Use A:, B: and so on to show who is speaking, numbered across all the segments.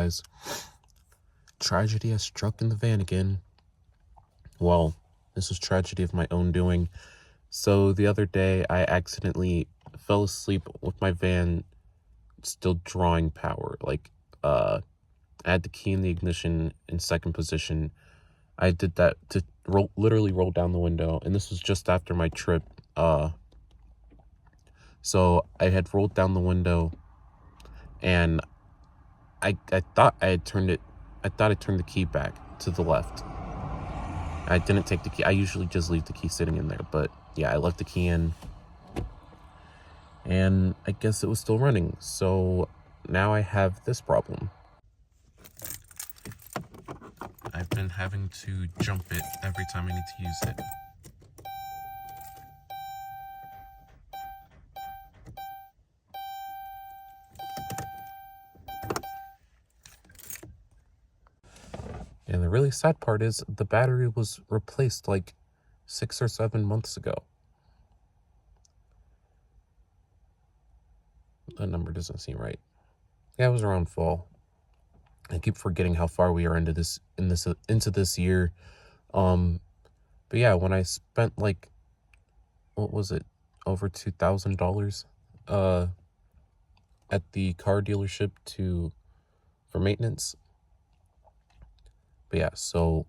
A: guys. Tragedy has struck in the van again. Well, this was tragedy of my own doing. So the other day, I accidentally fell asleep with my van still drawing power. I had the key in the ignition in second position. I did that to literally roll down the window, and this was just after my trip. So I had rolled down the window, and I thought I turned the key back to the left. I didn't take the key. I usually just leave the key sitting in there, but yeah, I left the key in, and I guess it was still running. So now I have this problem. I've been having to jump it every time I need to use it. And the really sad part is the battery was replaced like 6 or 7 months ago. That number doesn't seem right. Yeah, it was around fall. I keep forgetting how far we are into this year. But yeah, when I spent like, what was it, over $2,000 at the car dealership for maintenance. But yeah, so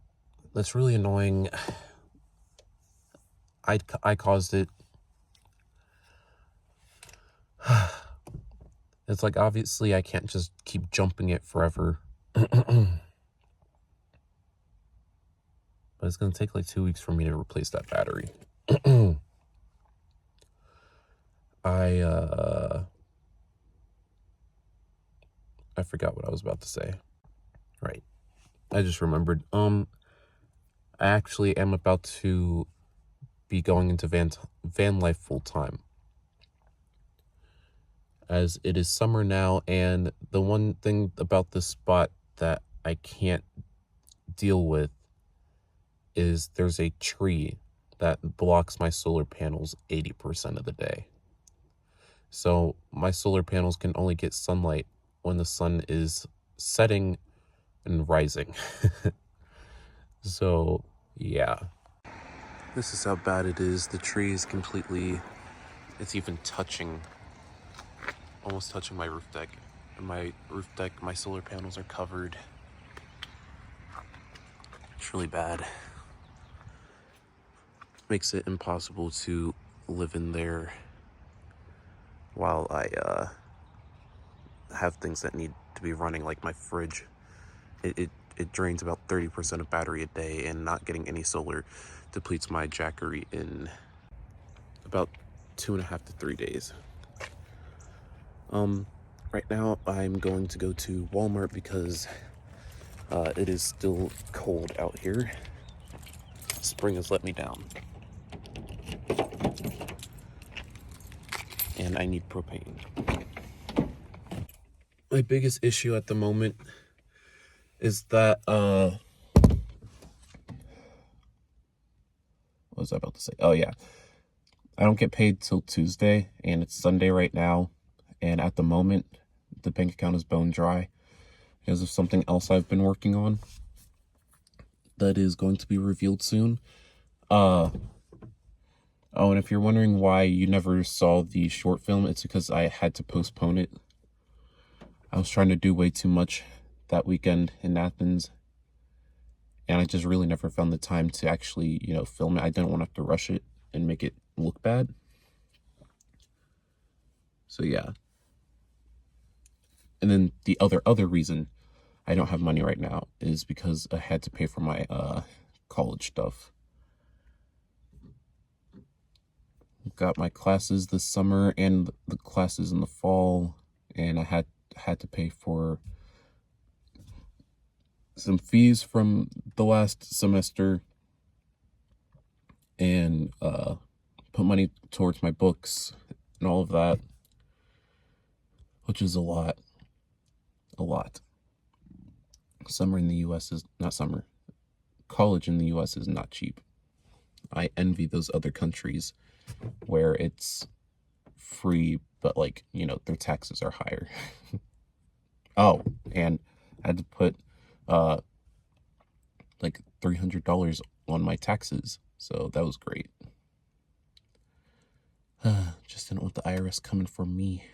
A: that's really annoying. I caused it. It's like, obviously I can't just keep jumping it forever. But it's going to take like 2 weeks for me to replace that battery. I forgot what I was about to say. Right. I just remembered. I actually am about to be going into VanLife full time, as it is summer now, and the one thing about this spot that I can't deal with is there's a tree that blocks my solar panels 80% of the day. So my solar panels can only get sunlight when the sun is setting and rising. So yeah, this is how bad it is. The tree is it's even almost touching my roof deck. And my roof deck, my solar panels are covered. It's really bad. Makes it impossible to live in there while I have things that need to be running, like my fridge. It drains about 30% of battery a day, and not getting any solar depletes my Jackery in about 2.5 to 3 days. Right now I'm going to go to Walmart because it is still cold out here. Spring has let me down. And I need propane. My biggest issue at the moment is that, what was I about to say? Oh yeah, I don't get paid till Tuesday, and it's Sunday right now, and at the moment, the bank account is bone dry because of something else I've been working on that is going to be revealed soon. Oh, and if you're wondering why you never saw the short film, it's because I had to postpone it. I was trying to do way too much that weekend in Athens, and I just really never found the time to actually, film it. I didn't want to have to rush it and make it look bad. So yeah. And then the other reason I don't have money right now is because I had to pay for my college stuff. Got my classes this summer and the classes in the fall, and I had to pay for some fees from the last semester, and put money towards my books and all of that, which is a lot. College in the US is not cheap. I envy those other countries where it's free, but their taxes are higher. Oh, and I had to put like $300 on my taxes, so that was great. Just didn't want the IRS coming for me.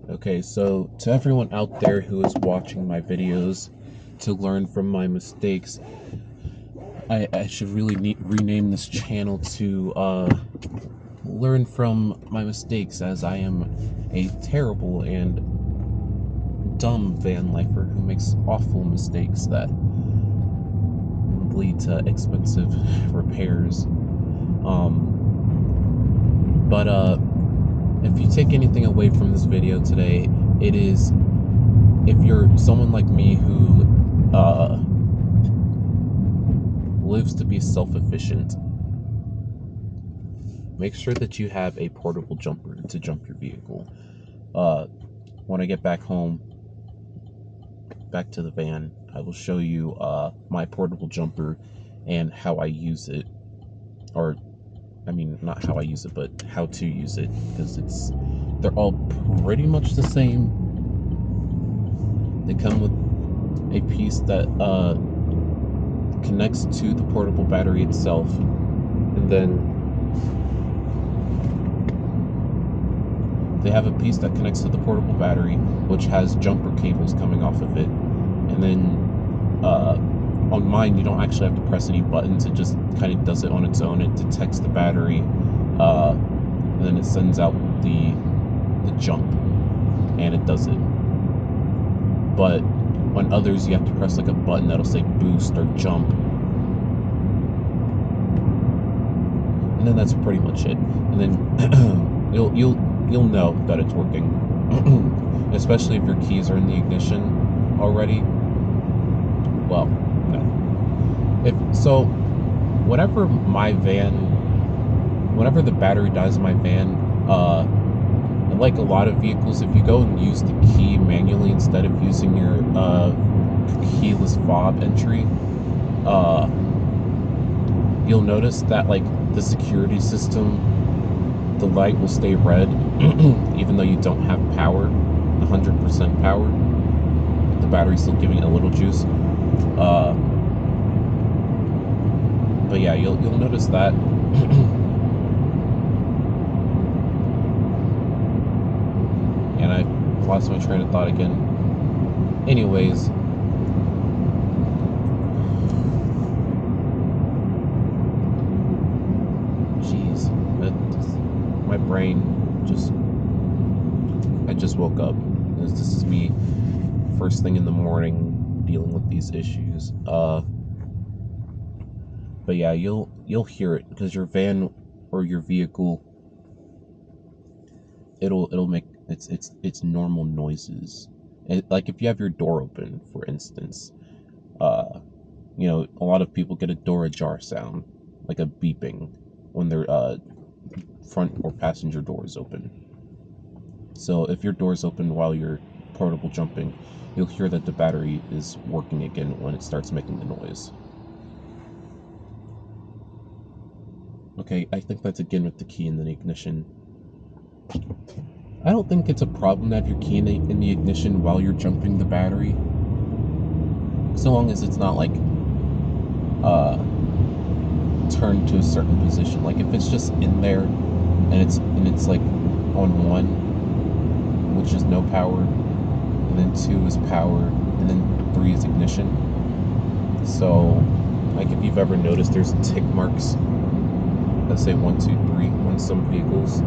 A: Okay, so to everyone out there who is watching my videos to learn from my mistakes, I should really rename this channel to learn from my mistakes, as I am a terrible and dumb VanLifer who makes awful mistakes that lead to expensive repairs. But if you take anything away from this video today, it is, if you're someone like me who lives to be self-efficient, make sure that you have a portable jumper to jump your vehicle. When I get back home, back to the van, I will show you my portable jumper and how I use it. Or, I mean, not how I use it, but how to use it, because they're all pretty much the same. They come with a piece that connects to the portable battery itself, and then they have a piece that connects to the portable battery, which has jumper cables coming off of it. And then on mine, you don't actually have to press any buttons. It just kind of does it on its own. It detects the battery, and then it sends out the jump, and it does it. But on others, you have to press like a button that'll say boost or jump, and then that's pretty much it. And then you'll know that it's working, especially if your keys are in the ignition already. Well, no. Whenever the battery dies in my van, like a lot of vehicles, if you go and use the key manually instead of using your keyless fob entry, you'll notice that like the security system, the light will stay red even though you don't have power, 100% power. The battery's still giving it a little juice. But yeah, you'll notice that. And I lost my train of thought again. Anyways, jeez, my brain I just woke up. This is me first thing in the morning dealing with these issues. But yeah, you'll hear it, because your van or your vehicle, it'll make its normal noises. Like if you have your door open, for instance, a lot of people get a door ajar sound, like a beeping when their front or passenger door is open. So if your door is open while you're portable jumping, you'll hear that the battery is working again when it starts making the noise. Okay, I think that's again with the key in the ignition. I don't think it's a problem to have your key in the ignition while you're jumping the battery, so long as it's not like turned to a certain position. Like if it's just in there and it's like on 1, which is no power, and then 2 is power, and then 3 is ignition. So like if you've ever noticed, there's tick marks that say 1, 2, 3 on some vehicles.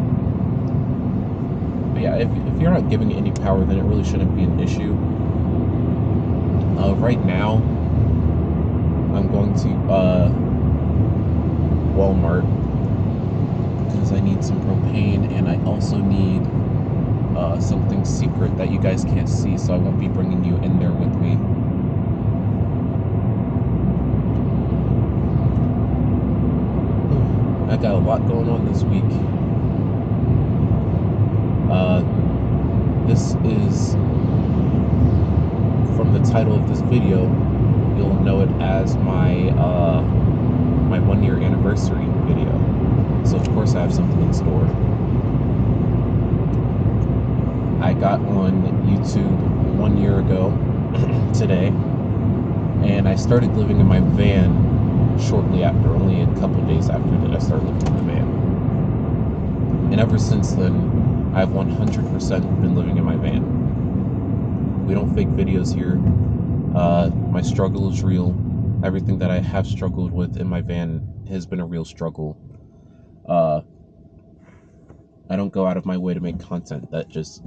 A: But yeah, if you're not giving it any power, then it really shouldn't be an issue. Right now, I'm going to Walmart, because I need some propane, and I also need something secret that you guys can't see, so I won't be bringing you in there with me. I got a lot going on this week. This is, from the title of this video, you'll know it as my 1-year anniversary video. So of course I have something in store. I got on YouTube 1 year ago today, and I started living in my van shortly after, only a couple days after that I started living in the van. And ever since then, I've 100% been living in my van. We don't fake videos here. My struggle is real. Everything that I have struggled with in my van has been a real struggle. I don't go out of my way to make content that just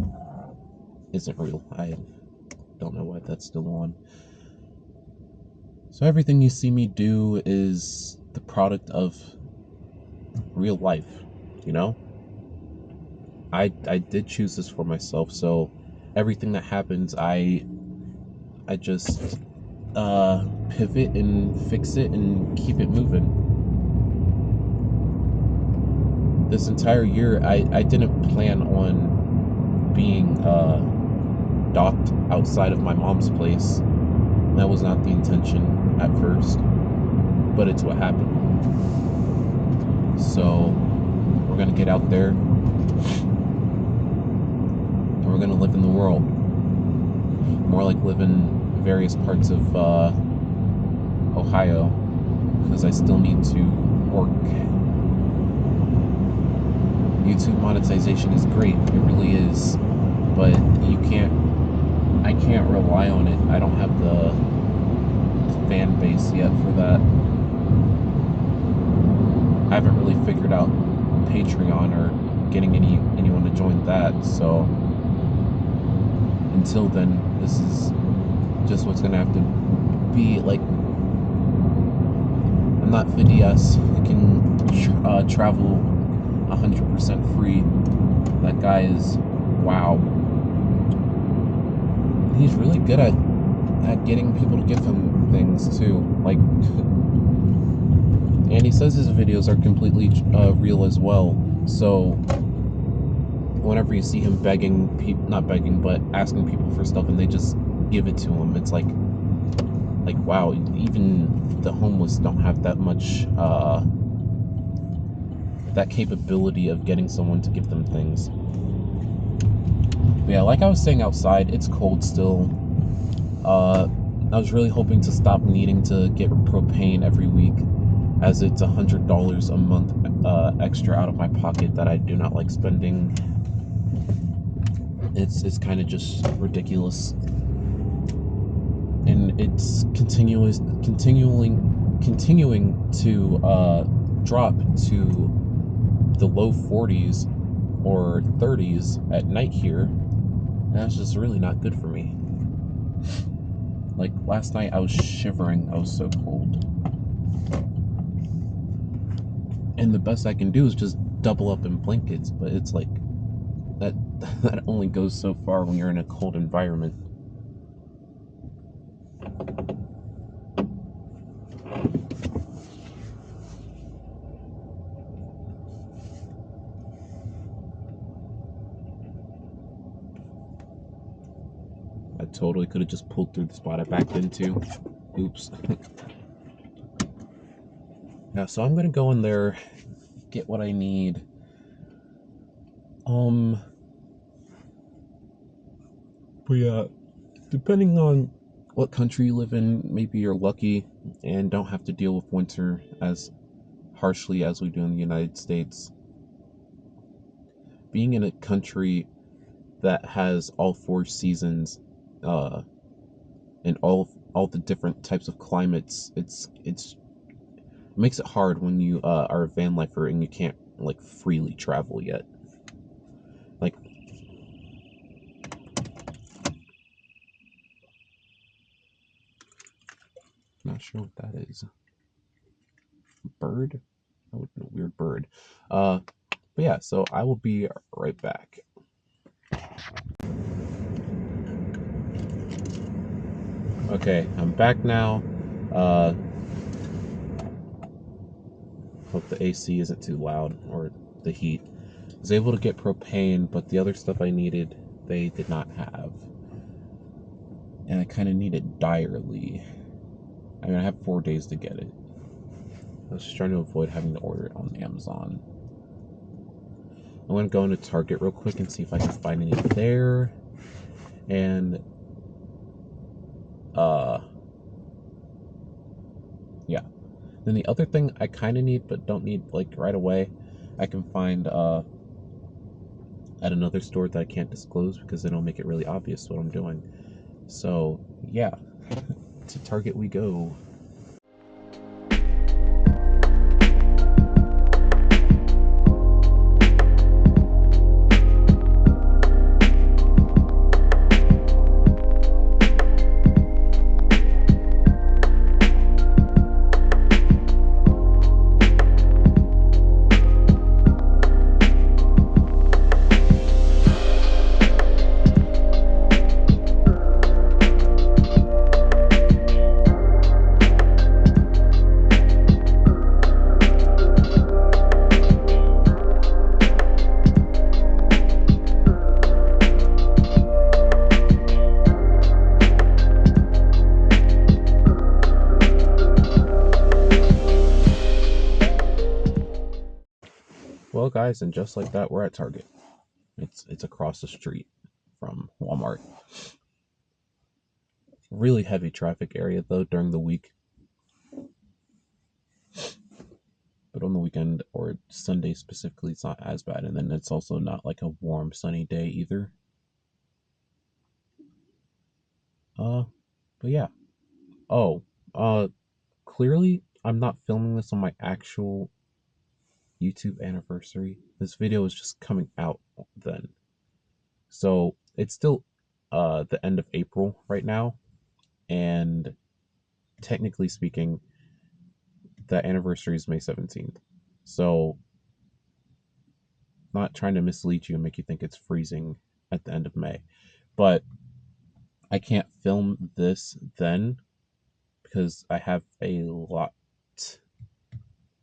A: isn't real. I don't know why that's still on. So everything you see me do is the product of real life, you know? I did choose this for myself, so everything that happens, I just pivot and fix it and keep it moving. This entire year, I didn't plan on being docked outside of my mom's place. That was not the intention at first, but it's what happened. So we're gonna get out there and we're gonna live in the world. More like live in various parts of Ohio, because I still need to work. YouTube monetization is great, it really is, but I can't rely on it. I don't have the fan base yet for that. I haven't really figured out Patreon or getting anyone to join that, so until then, this is just what's gonna have to be. Like, I'm not Phidias who can travel 100% free. That guy is, wow. He's really good at getting people to give him things too. Like, and he says his videos are completely real as well. So whenever you see him not begging, but asking people for stuff, and they just give it to him, it's like wow. Even the homeless don't have that much that capability of getting someone to give them things. But yeah, like I was saying, outside, it's cold still. I was really hoping to stop needing to get propane every week, as it's $100 a month extra out of my pocket that I do not like spending. It's kind of just ridiculous, and it's continuing to drop to the low 40s or 30s at night here, and that's just really not good for me. Like, last night I was shivering. I was so cold, and the best I can do is just double up in blankets, but it's like that only goes so far when you're in a cold environment. I totally could have just pulled through the spot I backed into. Oops. Yeah, so I'm gonna go in there, get what I need. But yeah, depending on what country you live in, maybe you're lucky and don't have to deal with winter as harshly as we do in the United States. Being in a country that has all four seasons, and all the different types of climates, it makes it hard when you are a VanLifer and you can't like freely travel yet. Like, not sure what that is. Bird? That would be a weird bird. But yeah, so I will be right back. Okay, I'm back now. Hope the AC isn't too loud, or the heat. I was able to get propane, but the other stuff I needed, they did not have. And I kind of need it direly. I mean, I have 4 days to get it. I was just trying to avoid having to order it on Amazon. I'm gonna go into Target real quick and see if I can find any there. And yeah. Then the other thing I kind of need but don't need like right away, I can find at another store that I can't disclose because it'll make it really obvious what I'm doing. So yeah, to Target we go. Well, guys, and just like that, we're at Target. It's across the street from Walmart. Really heavy traffic area though during the week, but on the weekend or Sunday specifically, it's not as bad. And then it's also not like a warm, sunny day either. But yeah. Oh, clearly I'm not filming this on my actual YouTube anniversary. This video is just coming out then. So it's still the end of April right now, and technically speaking, the anniversary is May 17th. So not trying to mislead you and make you think it's freezing at the end of May, but I can't film this then because I have a lot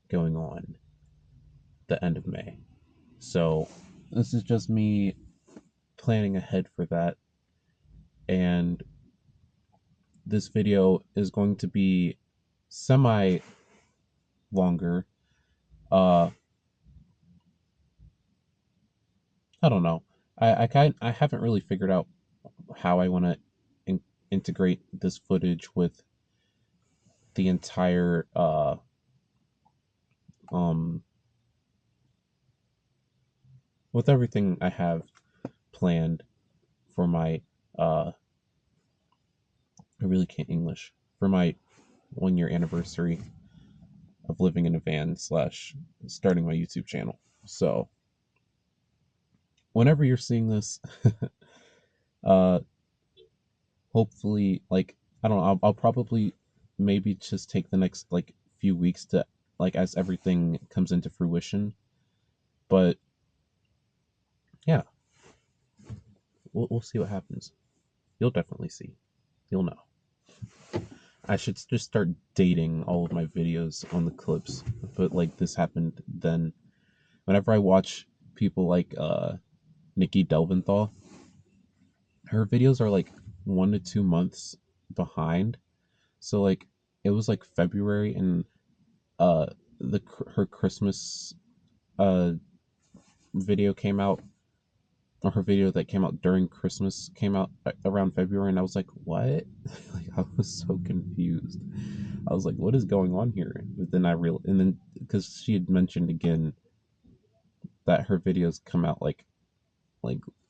A: going on the end of May. So this is just me planning ahead for that. And this video is going to be semi longer. I don't know. I haven't really figured out how I want to integrate this footage with the entire with everything I have planned for my I really can't English, for my 1 year anniversary of living in a van slash starting my YouTube channel. So whenever you're seeing this, uh hopefully, like, I don't know, I'll probably maybe just take the next like few weeks to, like, as everything comes into fruition. But yeah, we'll see what happens. You'll definitely see. You'll know. I should just start dating all of my videos on the clips. But like this happened then. Whenever I watch people like Nikki Delventhal, her videos are like 1 to 2 months behind. So like it was like February, and uh her Christmas uh video came out, or her video that came out during Christmas came out around February, and I was like, what? Like, I was so confused. I was like, what is going on here? But then and then because she had mentioned again that her videos come out like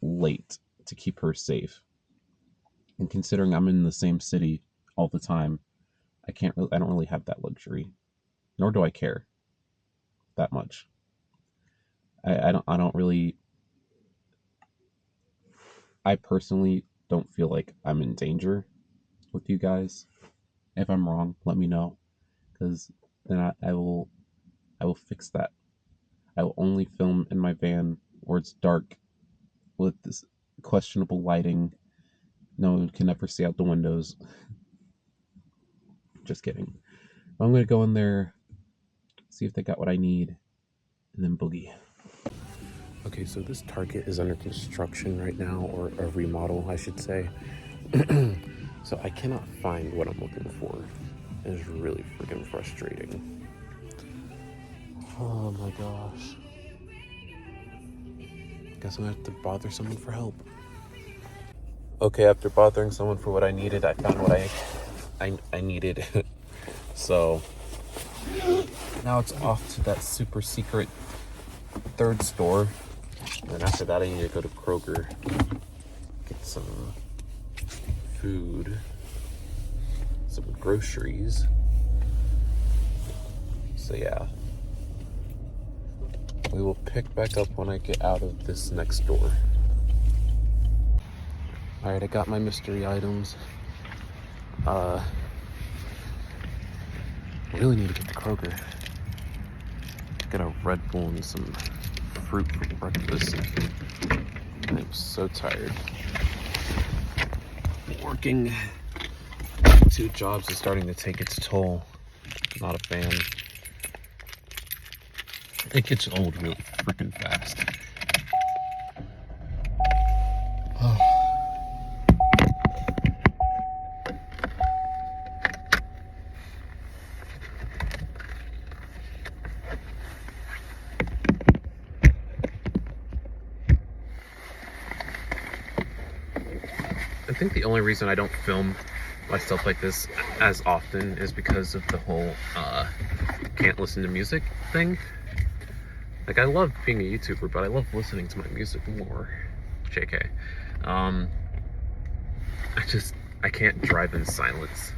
A: late to keep her safe. And considering I'm in the same city all the time, I don't really have that luxury, nor do I care that much. I don't really, I personally don't feel like I'm in danger with you guys. If I'm wrong, let me know, because then I will fix that. I will only film in my van where it's dark with this questionable lighting. No one can ever see out the windows. Just kidding. I'm gonna go in there, see if they got what I need, and then boogie. Okay, so this Target is under construction right now, or a remodel, I should say. So I cannot find what I'm looking for. It's really freaking frustrating. Oh my gosh. Guess I'm gonna have to bother someone for help. Okay, after bothering someone for what I needed, I found what I needed. So now it's off to that super secret third store. And after that, I need to go to Kroger, get some food, some groceries. So yeah, we will pick back up when I get out of this next door. All right, I got my mystery items. Really need to get to Kroger. Get a Red Bull and some fruit for breakfast. I'm so tired. Working 2 jobs is starting to take its toll. Not a fan. It gets old real freaking fast. I think the only reason I don't film myself like this as often is because of the whole can't listen to music thing. Like, I love being a YouTuber, but I love listening to my music more. JK. I can't drive in silence.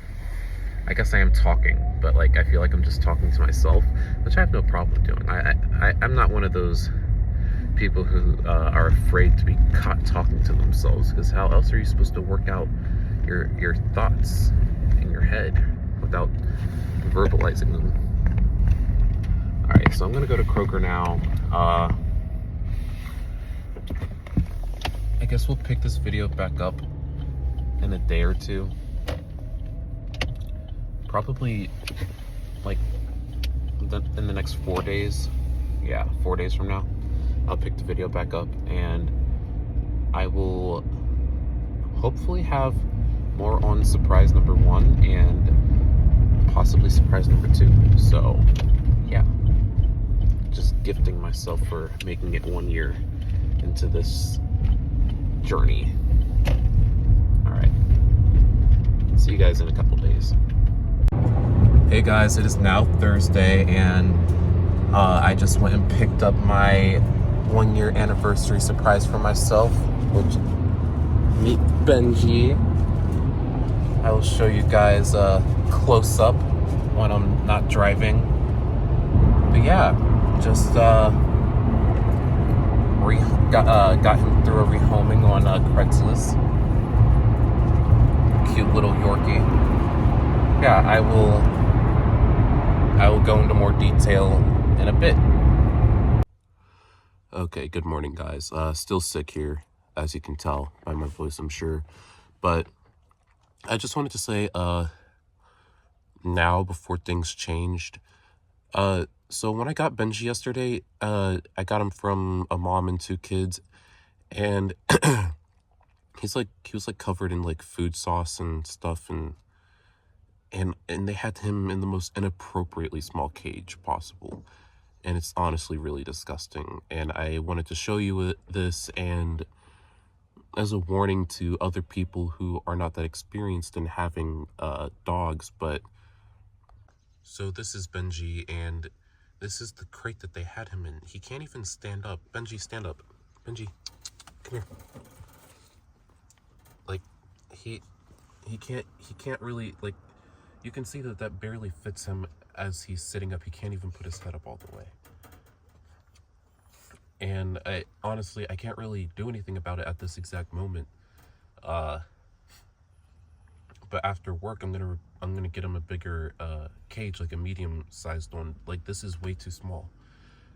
A: I guess I am talking, but like, I feel like I'm just talking to myself, which I have no problem doing. I'm not one of those people who are afraid to be caught talking to themselves, because how else are you supposed to work out your thoughts in your head without verbalizing them? Alright, so I'm gonna go to Kroger now. I guess we'll pick this video back up in a day or two. Probably like in the next 4 days. Yeah, 4 days from now, I'll pick the video back up, and I will hopefully have more on surprise number 1 and possibly surprise number 2. So yeah, just gifting myself for making it 1 year into this journey. All right, see you guys in a couple days. Hey guys, it is now Thursday, and I just went and picked up my 1 year anniversary surprise for myself, which meet Benji. I will show you guys close up when I'm not driving. But yeah, just got him through a rehoming on Craigslist. Cute little Yorkie. Yeah, I will go into more detail in a bit. Okay, good morning, guys. Still sick here, as you can tell by my voice, I'm sure. But I just wanted to say, now, before things changed, so when I got Benji yesterday, I got him from a mom and 2 kids, and he was like covered in like food sauce and stuff, and they had him in the most inappropriately small cage possible. And it's honestly really disgusting. And I wanted to show you this, and as a warning to other people who are not that experienced in having dogs. But so this is Benji, and this is the crate that they had him in. He can't even stand up. Benji, stand up. Benji, come here. Like, he can't really, like, you can see that barely fits him as he's sitting up. He can't even put his head up all the way. And honestly, I can't really do anything about it at this exact moment. But after work, I'm gonna get him a bigger cage, like a medium-sized one. Like, this is way too small.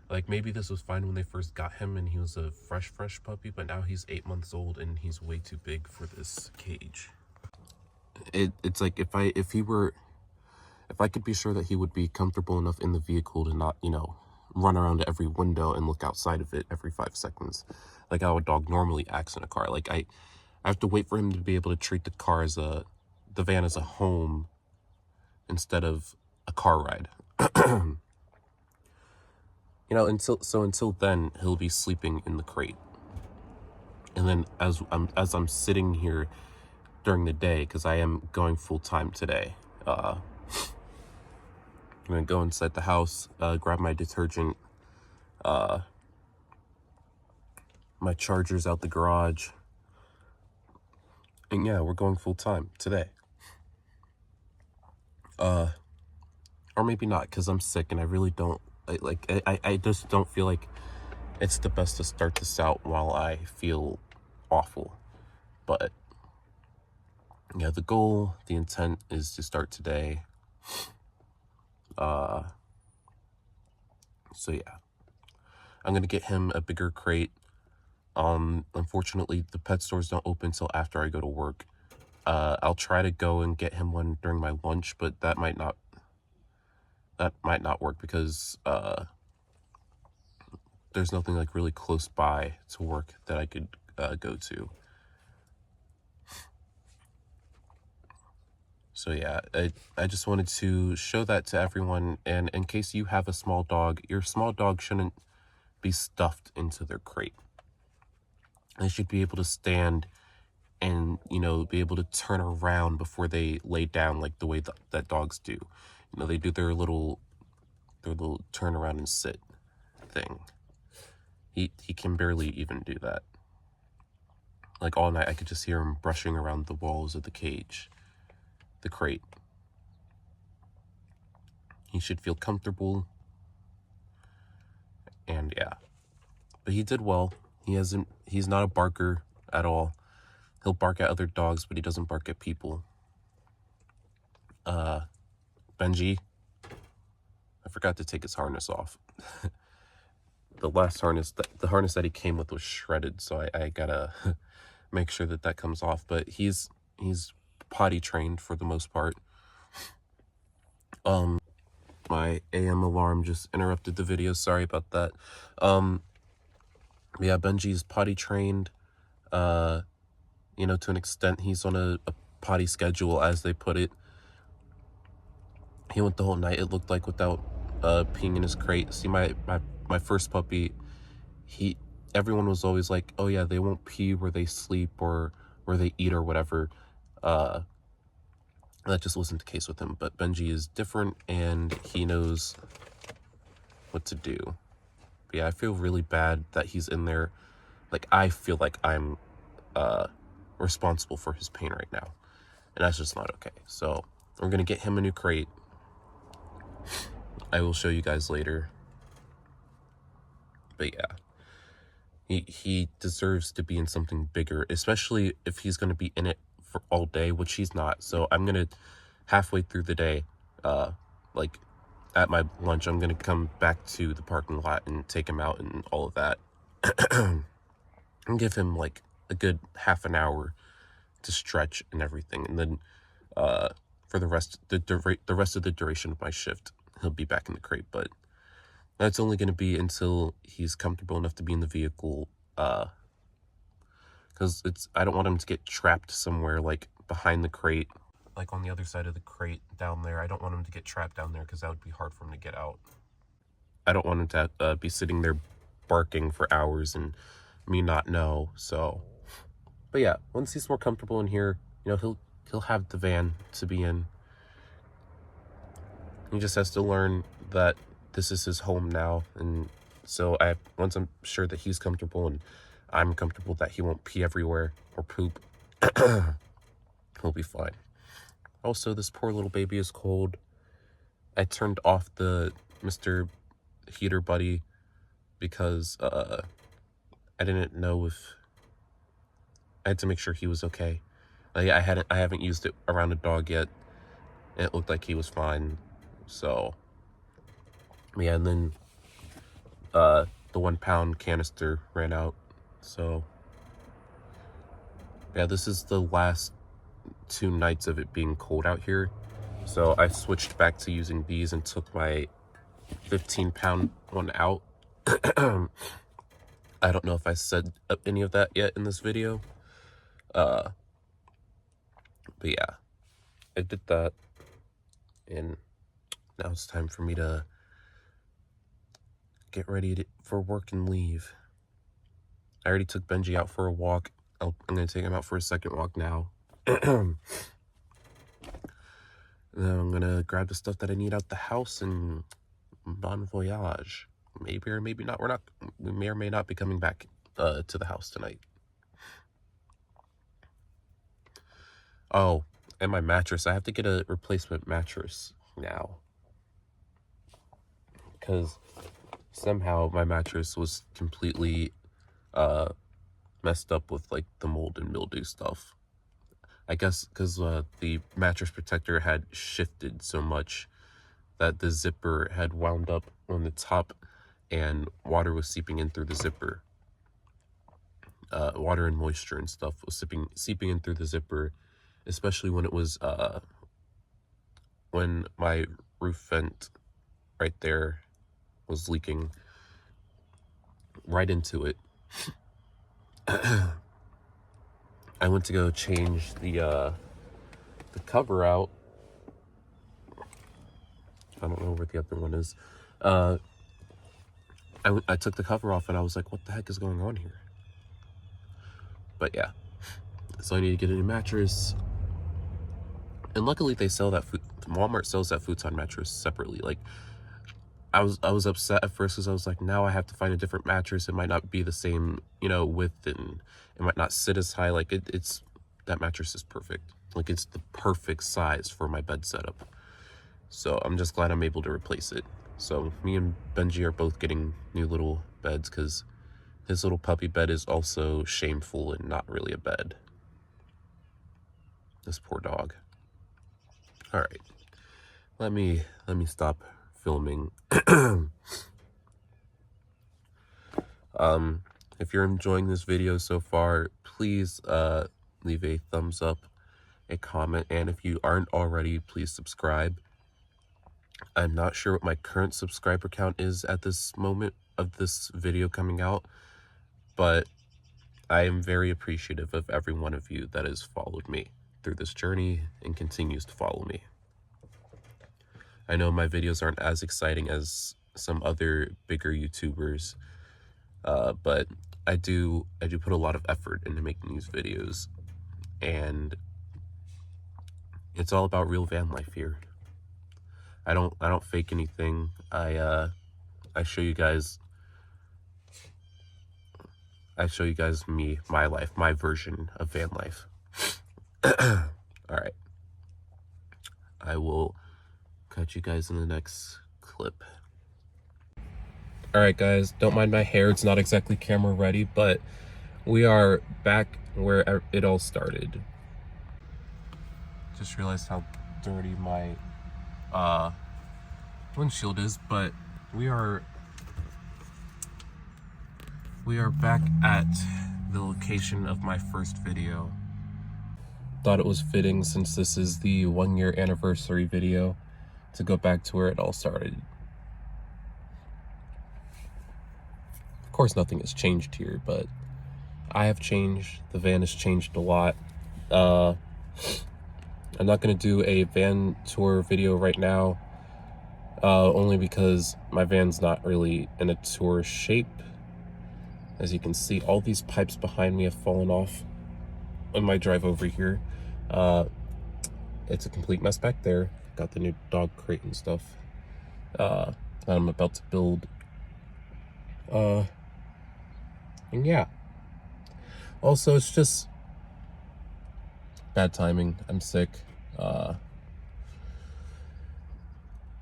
A: Like, maybe this was fine when they first got him and he was a fresh puppy, but now he's 8 months old and he's way too big for this cage. It's like if I could be sure that he would be comfortable enough in the vehicle to not, run around to every window and look outside of it every 5 seconds, like how a dog normally acts in a car. Like, I have to wait for him to be able to treat the van as a home instead of a car ride. Until then, he'll be sleeping in the crate. And then as I'm sitting here during the day, because I am going full time today, I'm gonna go inside the house, grab my detergent, my chargers out the garage, and yeah, we're going full time today. Or maybe not, because I'm sick and I really don't I just don't feel like it's the best to start this out while I feel awful. But yeah, the intent is to start today. So yeah, I'm gonna get him a bigger crate. Unfortunately, the pet stores don't open until after I go to work. I'll try to go and get him one during my lunch, but that might not work because there's nothing like really close by to work that I could go to. So yeah, I just wanted to show that to everyone, and in case you have a small dog, your small dog shouldn't be stuffed into their crate. They should be able to stand and, you know, be able to turn around before they lay down, like the way that dogs do. You know, they do their little turn around and sit thing. He can barely even do that. Like all night I could just hear him brushing around the walls of the cage, the crate. He should feel comfortable. And yeah. But he did well. He's not a barker at all. He'll bark at other dogs, but he doesn't bark at people. Benji, I forgot to take his harness off. The last harness, the harness that he came with was shredded, so I gotta make sure that comes off. But he's potty trained for the most part. My AM alarm just interrupted the video. Sorry about that. Yeah, Benji's potty trained. You know, to an extent, he's on a potty schedule, as they put it. He went the whole night, it looked like, without peeing in his crate. See, my first puppy, everyone was always like, oh yeah, they won't pee where they sleep or where they eat or whatever. That just wasn't the case with him. But Benji is different, and he knows what to do. But yeah, I feel really bad that he's in there. Like, I feel like I'm responsible for his pain right now, and that's just not okay. So we're gonna get him a new crate. I will show you guys later. But yeah, he deserves to be in something bigger, especially if he's gonna be in it for all day, which he's not. So I'm gonna, halfway through the day, like at my lunch, I'm gonna come back to the parking lot and take him out and all of that. And give him like a good half an hour to stretch and everything, and then for the rest of the duration of my shift, he'll be back in the crate. But that's only going to be until he's comfortable enough to be in the vehicle, because I don't want him to get trapped somewhere like behind the crate, like on the other side of the crate down there. I don't want him to get trapped down there, because that would be hard for him to get out. I don't want him to be sitting there barking for hours and me not know. So, but yeah, once he's more comfortable in here, you know, he'll have the van to be in. He just has to learn that this is his home now, and so once I'm sure that he's comfortable and I'm comfortable that he won't pee everywhere or poop, he'll be fine. Also, this poor little baby is cold. I turned off the Mr. Heater Buddy because I didn't know if I had to make sure he was okay. I haven't used it around a dog yet. It looked like he was fine. So yeah, and then the 1 pound canister ran out. So yeah, this is the last 2 nights of it being cold out here. So I switched back to using these and took my 15 pound one out. I don't know if I said any of that yet in this video. But yeah, I did that, and now it's time for me to get ready for work and leave. I already took Benji out for a walk. I'm going to take him out for a second walk now. And then I'm going to grab the stuff that I need out the house and bon voyage. Maybe or maybe not. We may or may not be coming back to the house tonight. Oh, and my mattress. I have to get a replacement mattress now. Because somehow my mattress was completely messed up with like the mold and mildew stuff. I guess because the mattress protector had shifted so much that the zipper had wound up on the top and water was seeping in through the zipper. Water and moisture and stuff was seeping in through the zipper, especially when it was when my roof vent right there was leaking right into it. I went to go change the cover out. I don't know where the other one is. I took the cover off and I was like, what the heck is going on here? But yeah, so I need to get a new mattress. And luckily they sell that Walmart sells that futon mattress separately. Like, I was upset at first because I was like, now I have to find a different mattress. It might not be the same, you know, width, and it might not sit as high. Like it's that mattress is perfect. Like, it's the perfect size for my bed setup. So I'm just glad I'm able to replace it. So me and Benji are both getting new little beds because his little puppy bed is also shameful and not really a bed. This poor dog. All right, let me stop filming. If you're enjoying this video so far, please leave a thumbs up, a comment, and if you aren't already, please subscribe. I'm not sure what my current subscriber count is at this moment of this video coming out, but I am very appreciative of every one of you that has followed me through this journey and continues to follow me. I know my videos aren't as exciting as some other bigger YouTubers, but I do put a lot of effort into making these videos, and it's all about real van life here. I don't fake anything. I show you guys my life, my version of van life. All right. I will catch you guys in the next clip. All right, guys, don't mind my hair. It's not exactly camera ready, but we are back where it all started. Just realized how dirty my windshield is, but we are back at the location of my first video. Thought it was fitting, since this is the 1-year anniversary video, to go back to where it all started. Of course, nothing has changed here, but I have changed. The van has changed a lot. I'm not going to do a van tour video right now, only because my van's not really in a tour shape. As you can see, all these pipes behind me have fallen off on my drive over here. It's a complete mess back there. Got the new dog crate and stuff that I'm about to build. And yeah. Also, it's just bad timing. I'm sick. And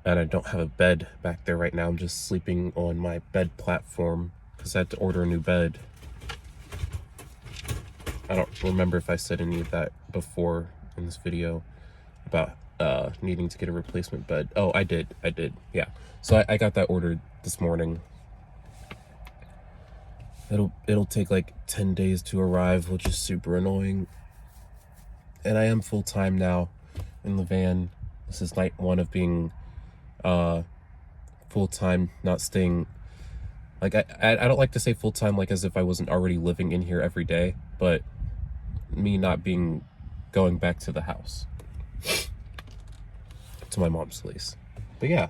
A: I don't have a bed back there right now. I'm just sleeping on my bed platform because I had to order a new bed. I don't remember if I said any of that before in this video about needing to get a replacement bed. Oh, I did, yeah. So I got that ordered this morning. It'll take like 10 days to arrive, which is super annoying. And I am full-time now in the van. This is night 1 of being full-time, not staying. Like, I don't like to say full-time like as if I wasn't already living in here every day, but me not going back to the house, to my mom's place. But yeah,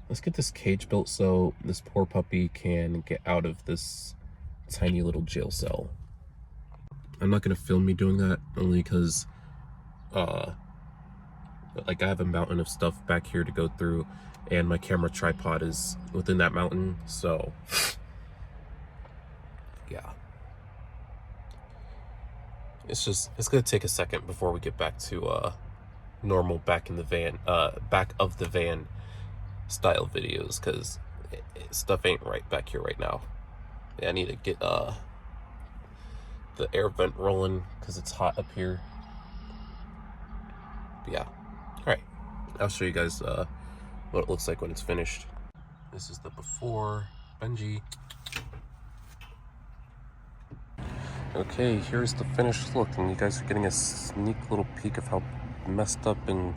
A: let's get this cage built so this poor puppy can get out of this tiny little jail cell. I'm not gonna film me doing that only because like I have a mountain of stuff back here to go through, and my camera tripod is within that mountain, so yeah. It's gonna take a second before we get back to normal back of the van style videos, because stuff ain't right back here right now. Yeah, I need to get the air vent rolling because it's hot up here. But yeah, all right, I'll show you guys what it looks like when it's finished. This is the before. Benji. Okay, here's the finished look, and you guys are getting a sneak little peek of how messed up and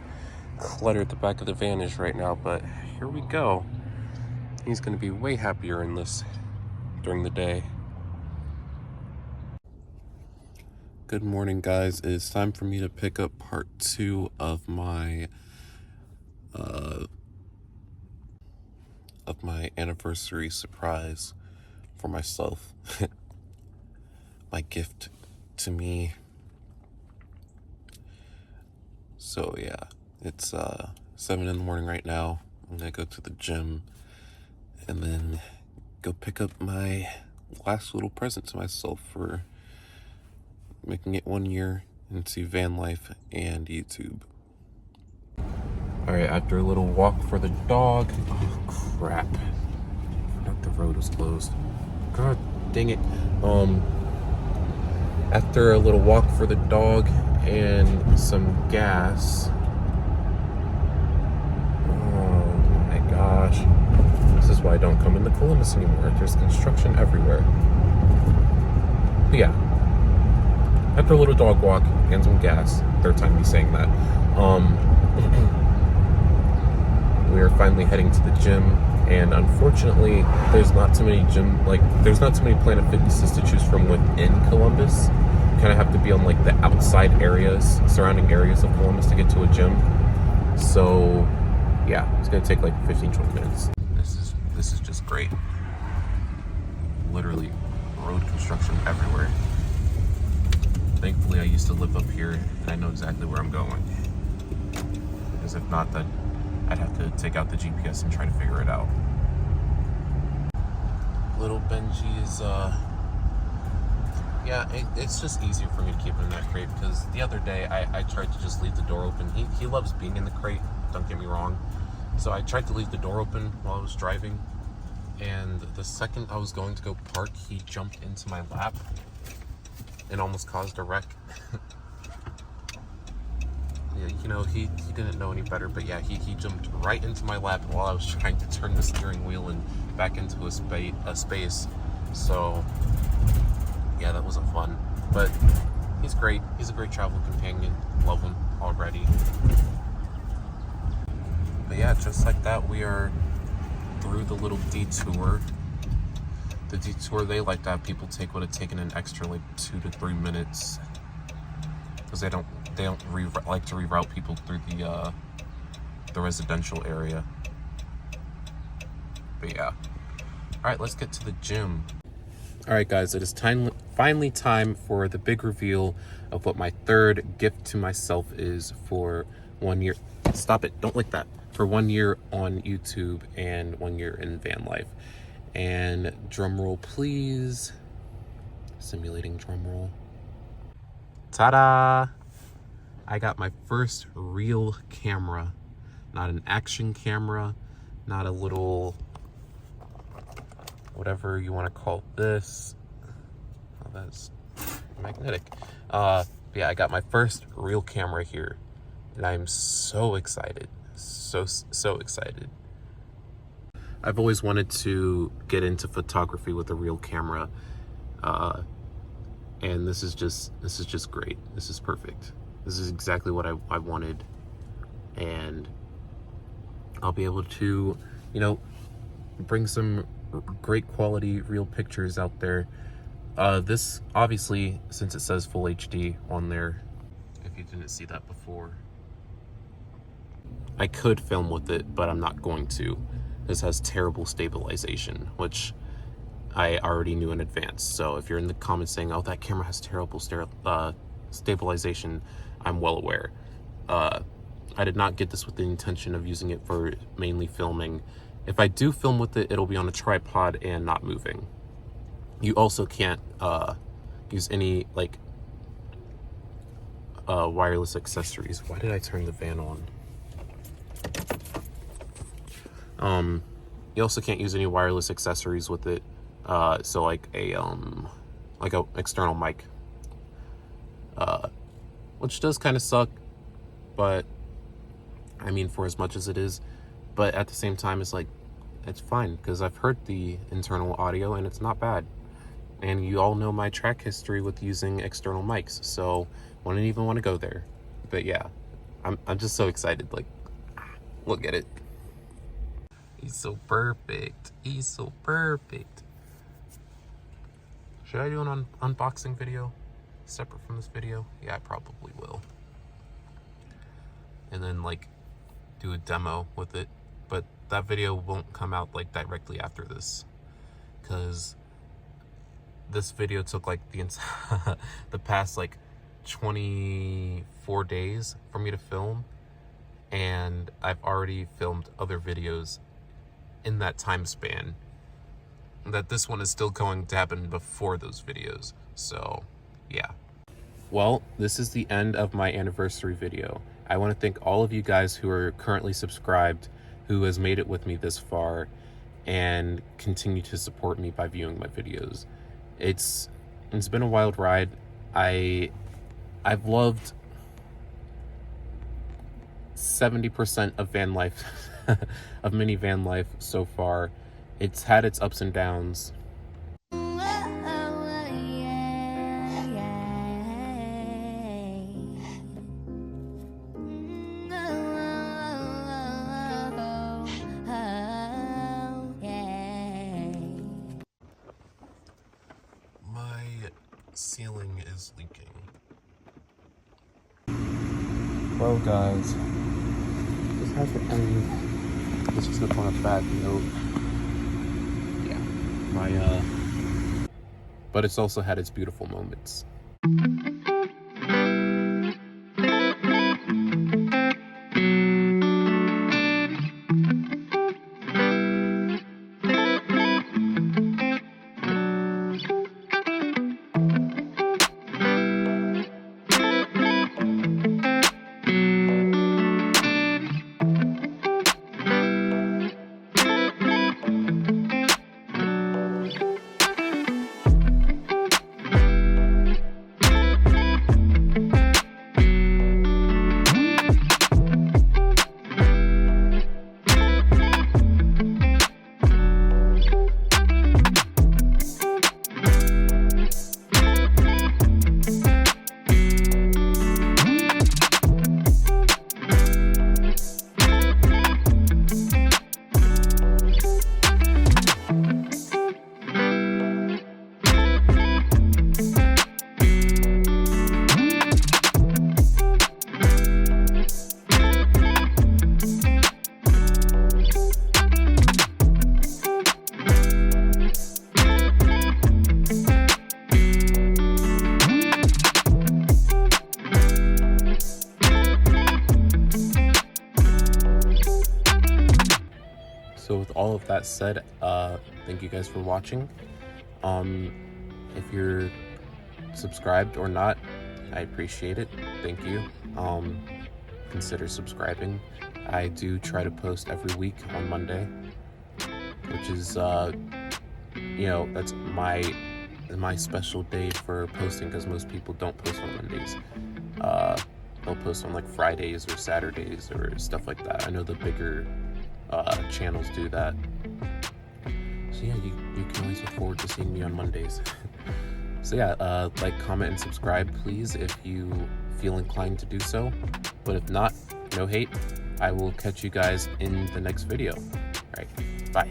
A: cluttered the back of the van is right now, but here we go. He's gonna be way happier in this during the day. Good morning, guys. It's time for me to pick up part 2 of my anniversary surprise for myself. My gift to me. So yeah, it's 7 in the morning right now. I'm gonna go to the gym and then go pick up my last little present to myself for making it 1 year into VanLife and YouTube. Alright, after a little walk for the dog. Oh crap. I forgot the road was closed. God dang it. After a little walk for the dog and some gas. Oh my gosh. This is why I don't come into Columbus anymore. There's construction everywhere. But yeah. After a little dog walk and some gas, third time me saying that, we are finally heading to the gym, and unfortunately, there's not too many Planet Fitnesses to choose from within Columbus. You kind of have to be on like the outside areas, surrounding areas of Columbus to get to a gym. So, yeah, it's gonna take like 15-20 minutes. This is just great. Literally, road construction everywhere. Thankfully, I used to live up here, and I know exactly where I'm going. Because if not, then I'd have to take out the GPS and try to figure it out. Little Benji is, yeah, it's just easier for me to keep him in that crate, because the other day I tried to just leave the door open. He loves being in the crate, don't get me wrong. So I tried to leave the door open while I was driving, and the second I was going to go park, he jumped into my lap and almost caused a wreck. Yeah, you know, he didn't know any better, but yeah, he jumped right into my lap while I was trying to turn the steering wheel and back into a space. So yeah, that wasn't fun, but he's great. He's a great travel companion. Love him already. But yeah, just like that, we are through the little detour. The detour they like to have people take would have taken an extra like 2 to 3 minutes, because they don't like to reroute people through the residential area. But yeah, all right, let's get to the gym. All right, guys, it is finally time for the big reveal of what my third gift to myself is for 1 year. Stop it! Don't lick that. For 1 year on YouTube and 1 year in VanLife. And drum roll, please. Simulating drum roll. Ta-da! I got my first real camera. Not an action camera, not a little, whatever you want to call this. Oh, that's magnetic. Yeah, I got my first real camera here, and I'm so excited. So excited. I've always wanted to get into photography with a real camera, and this is just great. This is perfect. This is exactly what I wanted, and I'll be able to, you know, bring some great quality real pictures out there. This obviously, since it says full HD on there, if you didn't see that before, I could film with it, but I'm not going to. This has terrible stabilization, which I already knew in advance. So if you're in the comments saying, oh, that camera has terrible stabilization, I'm well aware. I did not get this with the intention of using it for mainly filming. If I do film with it, it'll be on a tripod and not moving. You also can't use any like wireless accessories. Why did I turn the van on? You also can't use any wireless accessories with it. So like a external mic, which does kind of suck, but I mean, for as much as it is, but at the same time, it's like, it's fine, because I've heard the internal audio and it's not bad. And you all know my track history with using external mics, so wouldn't even want to go there. But yeah, I'm just so excited. Like, look at it. He's so perfect. He's so perfect. Should I do an unboxing video separate from this video? Yeah, I probably will. And then like do a demo with it, but that video won't come out like directly after this, because this video took like the past like 24 days for me to film, and I've already filmed other videos in that time span, that this one is still going to happen before those videos. So yeah. Well, this is the end of my anniversary video. I want to thank all of you guys who are currently subscribed, who has made it with me this far, and continue to support me by viewing my videos. It's been a wild ride. I've loved 70% of van life, of mini van life so far. It's had its ups and downs. Ceiling is leaking. Well guys, this has to end. This is on a bad note. Yeah, but it's also had its beautiful moments. So with all of that said, thank you guys for watching. If you're subscribed or not, I appreciate it. Thank you. Consider subscribing. I do try to post every week on Monday, which is, you know, that's my special day for posting, because most people don't post on Mondays. They'll post on like Fridays or Saturdays or stuff like that. I know the bigger channels do that. So yeah, you can always look forward to seeing me on Mondays. So yeah, like, comment, and subscribe, please, if you feel inclined to do so. But if not, no hate. I will catch you guys in the next video. All right, bye.